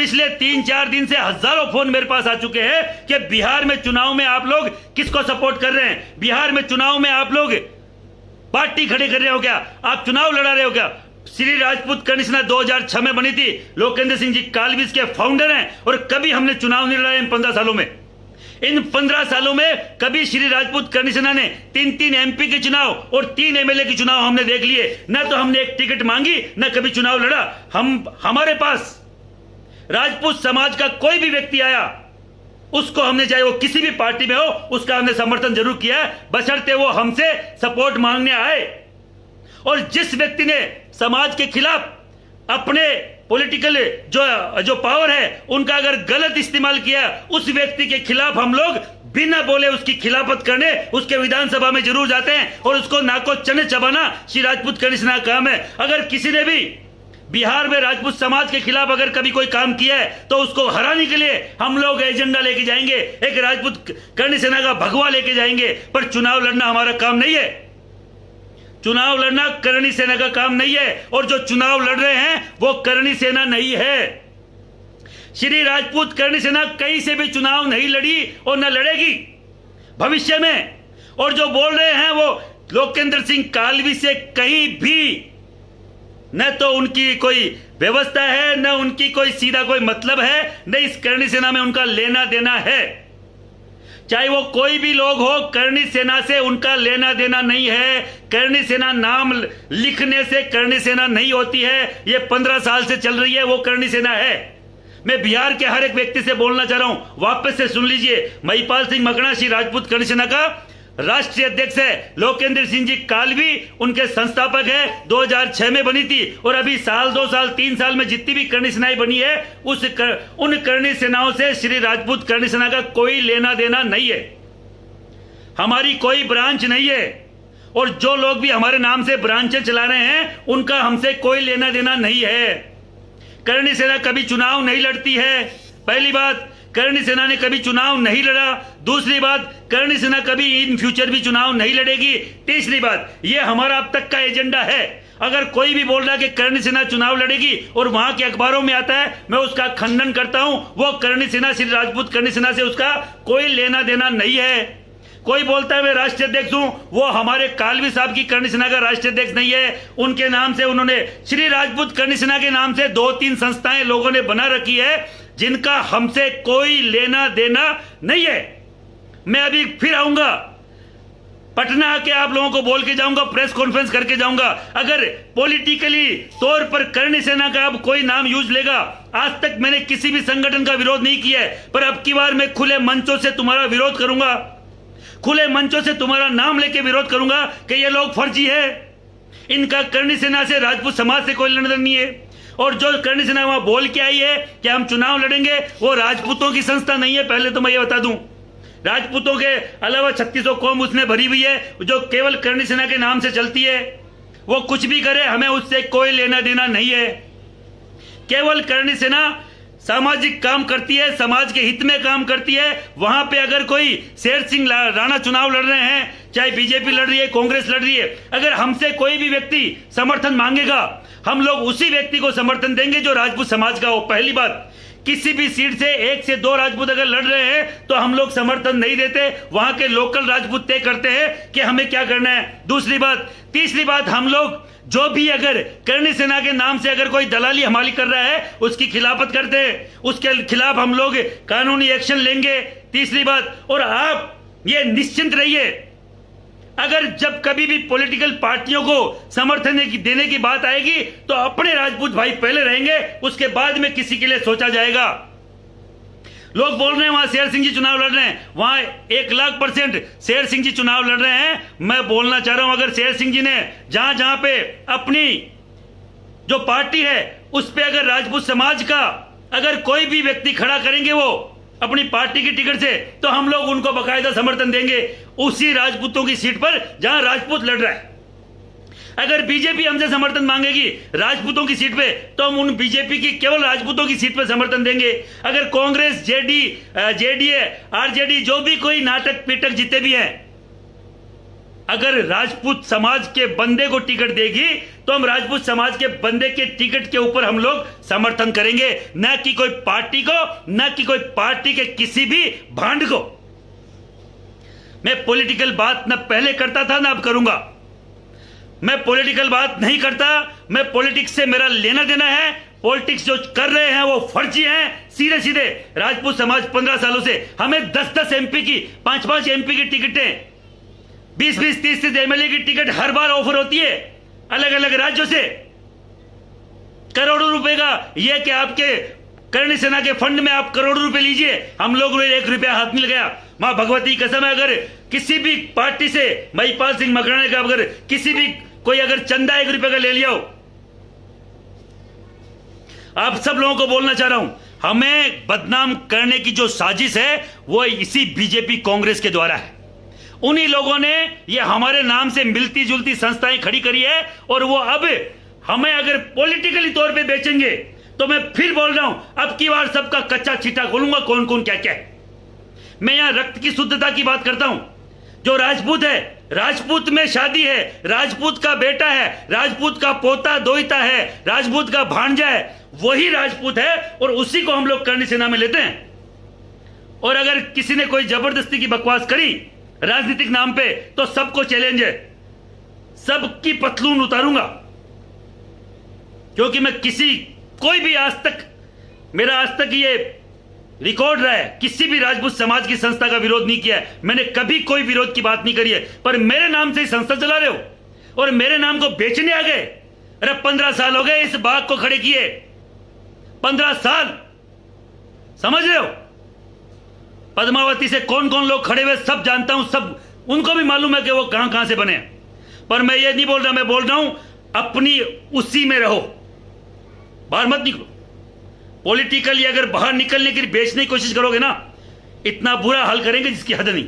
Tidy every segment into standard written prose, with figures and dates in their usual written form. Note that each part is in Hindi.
पिछले 3-4 दिन से हजारों फोन मेरे पास आ चुके हैं कि बिहार में चुनाव में आप लोग किसको सपोर्ट कर रहे हैं, बिहार में चुनाव में आप लोग पार्टी खड़े कर रहे हो क्या, आप चुनाव लड़ा रहे हो क्या। श्री राजपूत कमिश्नर 2006 में बनी थी, लोकेंद्र सिंह जी कालवी के फाउंडर हैं और कभी हमने चुनाव नहीं लड़ा इन 15 सालों में। इन 15 सालों में कभी श्री राजपूत कमिश्नर ने 3 एमपी के चुनाव और 3 एमएलए के चुनाव हमने देख लिए। न तो हमने एक टिकट मांगी न कभी चुनाव लड़ा। हमारे पास राजपूत समाज का कोई भी व्यक्ति आया, उसको हमने, चाहे वो किसी भी पार्टी में हो, उसका हमने समर्थन जरूर किया है, बशर्ते वो हमसे सपोर्ट मांगने आए। और जिस व्यक्ति ने समाज के खिलाफ अपने पॉलिटिकल जो पावर है उनका अगर गलत इस्तेमाल किया, उस व्यक्ति के खिलाफ हम लोग बिना बोले उसकी खिलाफत करने उसके विधानसभा में जरूर जाते हैं और उसको नाको चने चबाना श्री राजपूत कमिश्नर का काम है। अगर किसी ने भी बिहार में राजपूत समाज के खिलाफ अगर कभी कोई काम किया है तो उसको हराने के लिए हम लोग एजेंडा लेके जाएंगे, एक राजपूत करणी सेना का भगवा लेके जाएंगे। पर चुनाव लड़ना हमारा काम नहीं है, चुनाव लड़ना करणी सेना का काम नहीं है। और जो चुनाव लड़ रहे हैं वो करणी सेना नहीं है। श्री राजपूत करणी सेना कहीं से भी चुनाव नहीं लड़ी और न लड़ेगी भविष्य में। और जो बोल रहे हैं वो लोकेंद्र सिंह कालवी से कहीं भी न तो उनकी कोई व्यवस्था है, न उनकी कोई सीधा कोई मतलब है, न इस करणी सेना में उनका लेना देना है। चाहे वो कोई भी लोग हो, करणी सेना से उनका लेना देना नहीं है। करणी सेना नाम लिखने से करणी सेना नहीं होती है, ये 15 साल से चल रही है, वो करणी सेना है। मैं बिहार के हर एक व्यक्ति से बोलना चाह रहा हूं, वापस से सुन लीजिए। महिपाल सिंह मकड़ा श्री राजपूत करणी सेना का राष्ट्रीय अध्यक्ष है, लोकेंद्र सिंह जी कालवी उनके संस्थापक है, 2006 में बनी थी। और अभी साल 2 साल 3 साल में जितनी भी करणी सेनाएं बनी है उन करणी सेनाओं से श्री राजपूत करणी सेना का कोई लेना देना नहीं है, हमारी कोई ब्रांच नहीं है। और जो लोग भी हमारे नाम से ब्रांचें चला रहे हैं उनका हमसे कोई लेना देना नहीं है। करणी सेना कभी चुनाव नहीं लड़ती है, पहली बात। करणी सेना ने कभी चुनाव नहीं लड़ा। दूसरी बात, करणी सेना कभी इन फ्यूचर भी चुनाव नहीं लड़ेगी। तीसरी बात, ये हमारा अब तक का एजेंडा है। अगर कोई भी बोल रहा है कि करणी सेना चुनाव लड़ेगी और वहां के अखबारों में आता है, मैं उसका खंडन करता हूं। वो करणी सेना, श्री राजपूत करणी सेना से उसका कोई लेना देना नहीं है। कोई बोलता है मैं राष्ट्रीय अध्यक्ष हूं, वो हमारे कालवी साहब की करणी सेना का राष्ट्रीय अध्यक्ष नहीं है। उनके नाम से उन्होंने श्री राजपूत करणी सेना के नाम से 2-3 संस्थाएं लोगों ने बना रखी है जिनका हमसे कोई लेना देना नहीं है। मैं अभी फिर आऊंगा पटना आके आप लोगों को बोल के जाऊंगा, प्रेस कॉन्फ्रेंस करके जाऊंगा। अगर पॉलिटिकली तौर पर करणी सेना का अब कोई नाम यूज लेगा, आज तक मैंने किसी भी संगठन का विरोध नहीं किया है, पर अब की बार मैं खुले मंचों से तुम्हारा विरोध करूंगा, खुले मंचों से तुम्हारा नाम लेके विरोध करूंगा कि ये लोग फर्जी है, इनका करणी सेना से, राजपूत समाज से कोई लेना देना नहीं है। और जो करणी सेना वहां बोल के आई है कि हम चुनाव लड़ेंगे, वो राजपूतों की संस्था नहीं है। पहले तो मैं ये बता दूं, राजपूतों के अलावा 3600 कौम उसने भरी हुई है जो केवल करणी सेना के नाम से चलती है। वो कुछ भी करे, हमें उससे कोई लेना देना नहीं है। केवल करणी सेना सामाजिक काम करती है, समाज के हित में काम करती है। वहां पे अगर कोई शेर सिंह राणा चुनाव लड़ रहे हैं, चाहे बीजेपी लड़ रही है, कांग्रेस लड़ रही है, अगर हमसे कोई भी व्यक्ति समर्थन मांगेगा, हम लोग उसी व्यक्ति को समर्थन देंगे जो राजपूत समाज का हो। पहली बात, किसी भी सीट से 1 से 2 राजपूत अगर लड़ रहे हैं तो हम लोग समर्थन नहीं देते, वहां के लोकल राजपूत तय करते हैं कि हमें क्या करना है। दूसरी बात, तीसरी बात, हम लोग जो भी अगर करणी सेना के नाम से अगर कोई दलाली हमारी कर रहा है उसकी खिलाफत करते हैं, उसके खिलाफ हम लोग कानूनी एक्शन लेंगे। तीसरी बात, और आप ये निश्चिंत रहिए, अगर जब कभी भी पॉलिटिकल पार्टियों को समर्थन देने की बात आएगी तो अपने राजपूत भाई पहले रहेंगे, उसके बाद में किसी के लिए सोचा जाएगा। लोग बोल रहे हैं वहां शेर सिंह जी चुनाव लड़ रहे हैं, वहां 1,00,000% शेर सिंह जी चुनाव लड़ रहे हैं। मैं बोलना चाह रहा हूं, अगर शेर सिंह जी ने जहां जहां पे अपनी जो पार्टी है उस पे अगर राजपूत समाज का अगर कोई भी व्यक्ति खड़ा करेंगे वो अपनी पार्टी की टिकट से, तो हम लोग उनको बकायदा समर्थन देंगे उसी राजपूतों की सीट पर जहां राजपूत लड़ रहा है। अगर बीजेपी हमसे समर्थन मांगेगी राजपूतों की सीट पे, तो हम उन बीजेपी की केवल राजपूतों की सीट पे समर्थन देंगे। अगर कांग्रेस, जेडीए, आरजेडी, जो भी कोई नाटक पीटक जितने भी हैं, अगर राजपूत समाज के बंदे को टिकट देगी तो हम राजपूत समाज के बंदे के टिकट के ऊपर हम लोग समर्थन करेंगे, न कि कोई पार्टी को, न कि कोई पार्टी के किसी भी भांड को। मैं पॉलिटिकल बात न पहले करता था ना अब करूंगा। मैं पॉलिटिकल बात नहीं करता। मैं पॉलिटिक्स से मेरा लेना देना है। पॉलिटिक्स जो कर रहे हैं वो फर्जी हैं। सीधे सीधे राजपूत समाज 15 सालों से हमें 10-10 एमपी की, 5-5 एमपी की टिकटें, 20-20, 30-30 एमएलए की टिकट हर बार ऑफर होती है अलग अलग राज्यों से। करोड़ों रुपए का यह कि आपके करणी सेना के फंड में आप करोड़ों रुपए लीजिए, हम लोग 1 रुपया हाथ नहीं लगाया। मां भगवती कसम है, अगर किसी भी पार्टी से महिपाल सिंह मकराने का अगर किसी भी कोई अगर चंदा 1 रुपए का ले लिया हो, आप सब लोगों को बोलना चाह रहा हूं, हमें बदनाम करने की जो साजिश है वो इसी बीजेपी कांग्रेस के द्वारा है। उन्हीं लोगों ने ये हमारे नाम से मिलती जुलती संस्थाएं खड़ी करी है और वो अब हमें अगर पॉलिटिकली तौर पे बेचेंगे तो मैं फिर बोल रहा हूं, अब की बार सबका कच्चा चिट्ठा खोलूंगा कौन कौन क्या क्या है। मैं यहां रक्त की शुद्धता की बात करता हूं। जो राजपूत है, राजपूत में शादी है, राजपूत का बेटा है, राजपूत का पोता दोहिता है, राजपूत का भांजा है, वही राजपूत है और उसी को हम लोग करणी सेना में लेते हैं। और अगर किसी ने कोई जबरदस्ती की बकवास करी राजनीतिक नाम पे तो सबको चैलेंज है, सबकी पतलून उतारूंगा। क्योंकि मैं कोई भी आज तक, मेरा आज तक ये रिकॉर्ड रहा है, किसी भी राजपूत समाज की संस्था का विरोध नहीं किया है। मैंने कभी कोई विरोध की बात नहीं करी है, पर मेरे नाम से ही संस्था चला रहे हो और मेरे नाम को बेचने आ गए। अरे 15 साल हो गए इस बाग को खड़े किए, 15 साल, समझ रहे हो। पद्मावती से कौन कौन लोग खड़े हुए सब जानता हूं, सब उनको भी मालूम है कि वो कहां कहां से बने। पर मैं ये नहीं बोल रहा, मैं बोल रहा हूं अपनी उसी में रहो, बाहर मत निकलो। पॉलिटिकली अगर बाहर निकलने की बेचने की कोशिश करोगे ना, इतना बुरा हाल करेंगे जिसकी हद नहीं।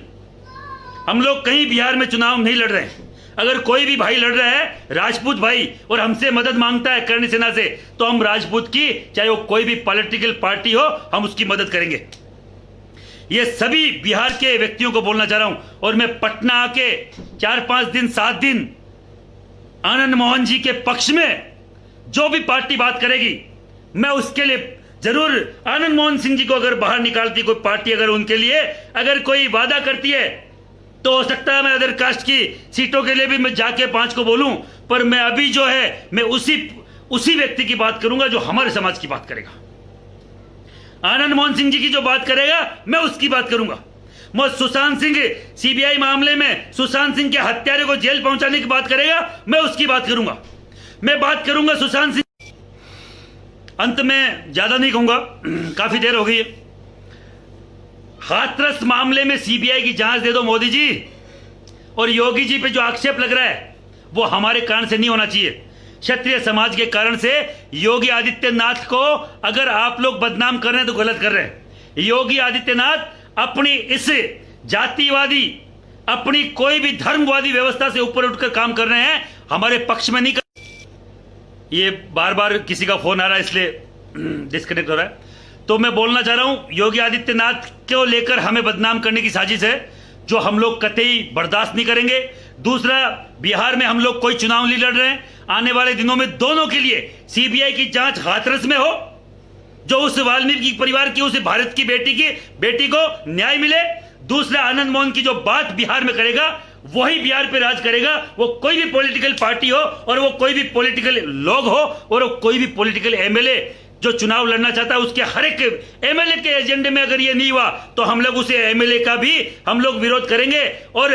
हम लोग कहीं बिहार में चुनाव नहीं लड़ रहे हैं। अगर कोई भी भाई लड़ रहा है, राजपूत भाई, और हमसे मदद मांगता है करणी सेना से, तो हम राजपूत की, चाहे वो कोई भी पॉलिटिकल पार्टी हो, हम उसकी मदद करेंगे। ये सभी बिहार के व्यक्तियों को बोलना चाह रहा हूं। और मैं पटना आके 4-5 दिन 7 दिन आनंद मोहन जी के पक्ष में जो भी पार्टी बात करेगी, मैं उसके लिए जरूर, आनंद मोहन सिंह जी को अगर बाहर निकालती कोई पार्टी, अगर उनके लिए अगर कोई वादा करती है, तो हो सकता है मैं अदर कास्ट की सीटों के लिए भी मैं जाके 5 को बोलूं। पर मैं अभी जो है, मैं उसी व्यक्ति की बात करूंगा जो हमारे समाज की बात करेगा। आनंद मोहन सिंह जी की जो बात करेगा, मैं उसकी बात करूंगा। मैं सुशांत सिंह सीबीआई मामले में सुशांत सिंह के हत्यारे को जेल पहुंचाने की बात करेगा, मैं उसकी बात करूंगा। मैं बात करूंगा सुशांत सिंह। अंत में ज्यादा नहीं कहूंगा, काफी देर हो गई है। हाथरस मामले में सीबीआई की जांच दे दो मोदी जी। और योगी जी पे जो आक्षेप लग रहा है वो हमारे कारण से नहीं होना चाहिए, क्षत्रिय समाज के कारण से। योगी आदित्यनाथ को अगर आप लोग बदनाम कर रहे हैं तो गलत कर रहे हैं। योगी आदित्यनाथ अपनी इस जातिवादी, अपनी कोई भी धर्मवादी व्यवस्था से ऊपर उठकर काम कर रहे हैं, हमारे पक्ष में नहीं कर। ये बार बार किसी का फोन आ रहा है इसलिए डिस्कनेक्ट हो रहा है। तो मैं बोलना चाह रहा हूं, योगी आदित्यनाथ को लेकर हमें बदनाम करने की साजिश है, जो हम लोग कतई बर्दाश्त नहीं करेंगे। दूसरा, बिहार में हम लोग कोई चुनाव नहीं लड़ रहे हैं। आने वाले दिनों में दोनों के लिए सीबीआई की जांच हाथरस में हो, जो उस वाल्मीकि परिवार की, उस भारत की बेटी को न्याय मिले। दूसरा, आनंद मोहन की जो बात बिहार में करेगा वही बिहार पे राज करेगा। वो कोई भी पॉलिटिकल पार्टी हो और वो कोई भी पॉलिटिकल लोग हो और वो कोई भी पॉलिटिकल एमएलए जो चुनाव लड़ना चाहता है, उसके हर एक एमएलए के एजेंडे में अगर ये नहीं हुआ तो हम लोग उसे एमएलए का भी हम लोग विरोध करेंगे। और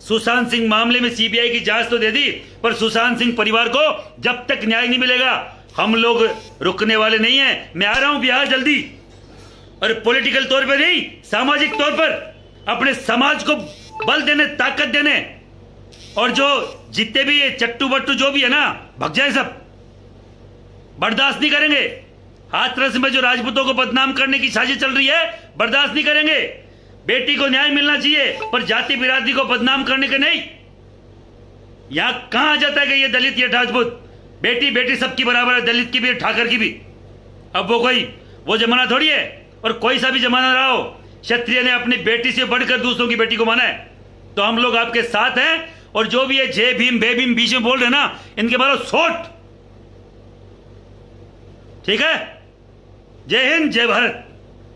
सुशांत सिंह मामले में सीबीआई की जांच तो दे दी, पर सुशांत सिंह परिवार को जब तक न्याय नहीं मिलेगा हम लोग रुकने वाले नहीं है। मैं आ रहा हूं बिहार जल्दी, और पॉलिटिकल तौर पर नहीं, सामाजिक तौर पर अपने समाज को बल देने, ताकत देने। और जो जितने भी ये चट्टू बट्टू जो भी है ना, भग जाए सब, बर्दाश्त नहीं करेंगे। हाथरस में जो राजपूतों को बदनाम करने की साजिश चल रही है, बर्दाश्त नहीं करेंगे। बेटी को न्याय मिलना चाहिए, पर जाति बिरादरी को बदनाम करने के नहीं। यहां कहां जाता है कि ये दलित, ये राजपूत, बेटी सबकी बराबर है, दलित की भी, ठाकर की भी। अब वो जमाना थोड़ी है, और कोई सा भी जमाना रहा हो, क्षत्रिय ने अपनी बेटी से बढ़कर दूसरों की बेटी को माना है। तो हम लोग आपके साथ हैं और जो भी ये जय भीम बे भीम बीच में बोल रहे ना, इनके मारो सोट। ठीक है, जय हिंद, जय भारत।